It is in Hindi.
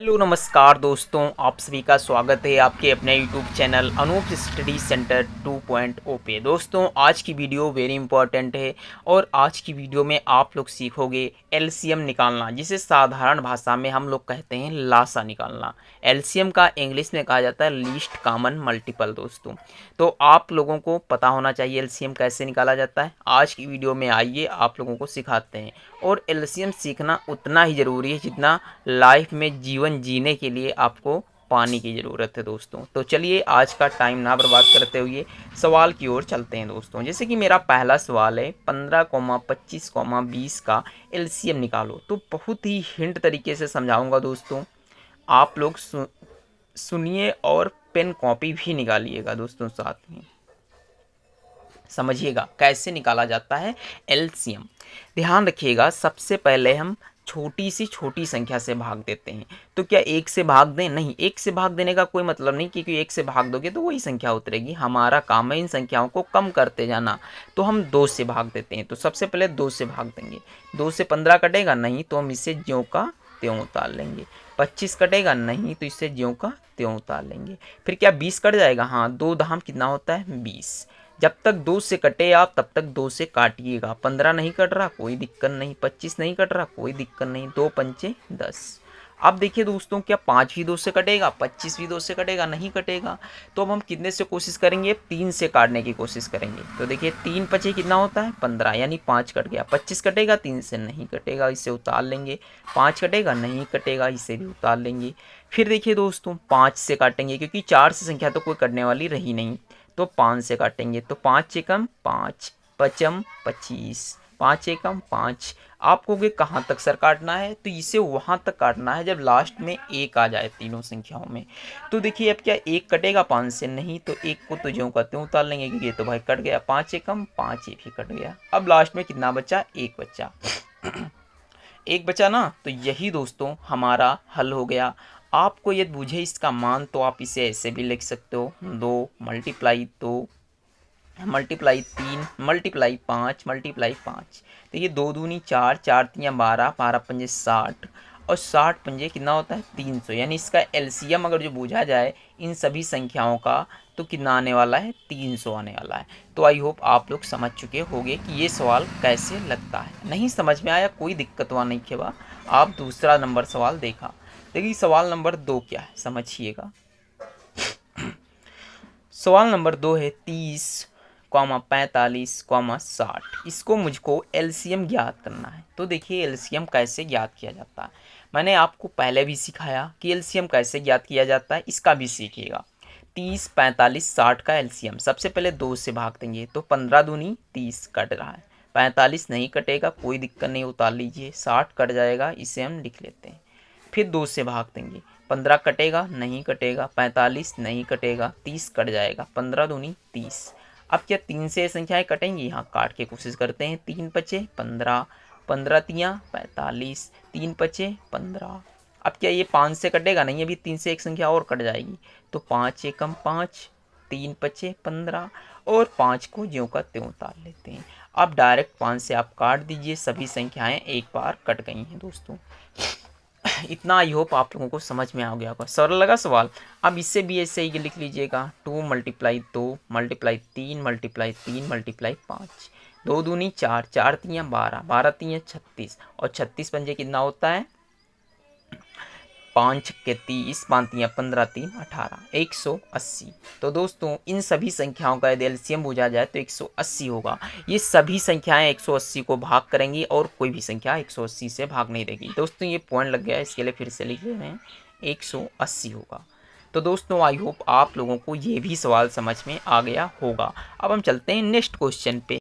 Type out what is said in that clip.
हेलो नमस्कार दोस्तों, आप सभी का स्वागत है आपके अपने YouTube channel Anoop study centre 2.0 पे। दोस्तों आज की वीडियो वेरी इंपॉर्टेंट है और आज की वीडियो में आप लोग सीखोगे एलसीएम निकालना, जिसे साधारण भाषा में हम लोग कहते हैं लासा निकालना। एलसीएम का इंग्लिश में कहा जाता है लीस्ट कॉमन मल्टीपल। दोस्तों तो आप लोगों को पता होना चाहिए एलसीएम कैसे निकाला जाता है। आज की वीडियो में आइए आप लोगों को सिखाते हैं। और एलसीएम सीखना उतना ही ज़रूरी है जितना लाइफ में जीवन जीने के लिए आपको पानी की ज़रूरत है। दोस्तों तो चलिए आज का टाइम ना बर्बाद करते हुए सवाल की ओर चलते हैं। दोस्तों जैसे कि मेरा पहला सवाल है 15, 25, 20 का एलसीएम निकालो। तो बहुत ही हिंट तरीके से समझाऊंगा दोस्तों, आप लोग सुनिए और पेन कॉपी भी निकालिएगा। दोस्तों साथ में समझिएगा कैसे निकाला जाता है एलसीएम। ध्यान रखिएगा, सबसे पहले हम छोटी सी छोटी संख्या से भाग देते हैं। तो क्या एक से भाग दें? नहीं, एक से भाग देने का कोई मतलब नहीं, क्योंकि एक से भाग दोगे तो वही संख्या उतरेगी। हमारा काम है इन संख्याओं को कम करते जाना। तो हम 2 से भाग देते हैं। तो सबसे पहले 2 से भाग देंगे। 2 से 15 कटेगा नहीं, तो हम इसे ज्यों का त्यों उतार लेंगे। 25 कटेगा नहीं, तो इसे ज्यों का त्यों उतार लेंगे। फिर क्या 20 कट जाएगा? हाँ, 2 धाम कितना होता है? 20। जब तक 2 से कटे आप तब तक 2 से काटिएगा। 15 नहीं कट रहा, कोई दिक्कत नहीं। 25 नहीं कट रहा, कोई दिक्कत नहीं। 2 पंचे 10। अब देखिए दोस्तों, क्या 5 भी 2 से कटेगा? 25 भी 2 से कटेगा? नहीं कटेगा। तो अब हम कितने से कोशिश करेंगे? 3 से काटने की कोशिश करेंगे। तो देखिए 3 पचे कितना होता है? 15, यानी 5 कट गया। 25 कटेगा? 3 से नहीं कटेगा, इसे उतार लेंगे। 5 कटेगा? नहीं कटेगा, इसे भी उतार लेंगे। फिर देखिए दोस्तों 5 से काटेंगे, क्योंकि 4 से संख्या तो कोई कटने वाली रही नहीं। तो 5 से काटेंगे। तो 5 एकम 5, पचम 25, 5 एकम 5। आपको कि कहाँ तक सर काटना है? तो इसे वहाँ तक काटना है जब लास्ट में 1 आ जाए तीनों संख्याओं में। तो देखिए अब क्या 1 कटेगा 5 से? नहीं, तो 1 को तो ज्यों का त्यों उतार लेंगे, क्योंकि ये तो भाई कट गया। 5 एकम 5, ये भी कट गया। अब लास्ट में कितना बचा? 1 बचा। 1 बचा ना, तो यही दोस्तों हमारा हल हो गया। आपको यदि बूझे इसका मान तो आप इसे ऐसे भी लिख सकते हो, 2 मल्टीप्लाई 2 मल्टीप्लाई 3 मल्टीप्लाई 5 मल्टीप्लाई 5। देखिए 2 दूनी 4, 4 तियाँ 12, 12 पंजे 60 और 60 पंजे कितना होता है? 300। यानी इसका एलसीएम अगर जो बूझा जाए इन सभी संख्याओं का तो कितना आने वाला है? 300 आने वाला है। तो आई होप आप लोग समझ चुके होंगे कि ये सवाल कैसे लगता है। नहीं समझ में आया कोई दिक्कत हुआ नहीं खेवा, आप दूसरा नंबर सवाल देखा। देखिए सवाल नंबर 2 क्या है समझिएगा। सवाल नंबर 2 है 30, 45, 60। इसको मुझको एलसीएम ज्ञात करना है। तो देखिए एलसीएम कैसे ज्ञात किया जाता है, मैंने आपको पहले भी सिखाया कि एलसीएम कैसे ज्ञात किया जाता है, इसका भी सीखिएगा। 30, 45, 60 का एलसीएम सबसे पहले 2 से भाग देंगे। तो 15 दूनी 30 कट रहा है। 45 नहीं कटेगा, कोई दिक्कत नहीं, उतार लीजिए। 60 कट जाएगा, इसे हम लिख लेते हैं। फिर 2 से भाग देंगे। 15 कटेगा? नहीं कटेगा। 45 नहीं कटेगा, 30 कट जाएगा। 15 दूनी 30। अब क्या 3 से संख्याएं कटेंगी? यहाँ काट के कोशिश करते हैं। 3 पचे 15, 15 तियाँ 45, 3 पचे 15। अब क्या ये 5 से कटेगा? नहीं, अभी 3 से एक संख्या और कट जाएगी। तो 5 एकम 5, 3 पचे 15 और 5 को ज्यों का त्यों उतार लेते हैं। अब डायरेक्ट 5 से आप काट दीजिए, सभी संख्याएं एक बार कट गई हैं। दोस्तों इतना आई होप आप लोगों को समझ में आ गया होगा। सरल लगा सवाल। अब इससे भी ऐसे ही लिख लीजिएगा, 2 मल्टीप्लाई 2 मल्टीप्लाई 3 मल्टीप्लाई 3 मल्टीप्लाई 5। 2 दूनी 4, 4 तियाँ 12, 12 तियाँ 36 और 36 पंजे कितना होता है? 5 के 30, 5 तियाँ 15, 3 18, 180। तो दोस्तों इन सभी संख्याओं का यदि एलसीएम पूछा जाए तो 180 होगा। ये सभी संख्याएं 180 को भाग करेंगी और कोई भी संख्या 180 से भाग नहीं देगी। दोस्तों ये पॉइंट लग गया, इसके लिए फिर से लिख ले रहे हैं, 180 होगा। तो दोस्तों आई होप आप लोगों को ये भी सवाल समझ में आ गया होगा। अब हम चलते हैं नेक्स्ट क्वेश्चन पे।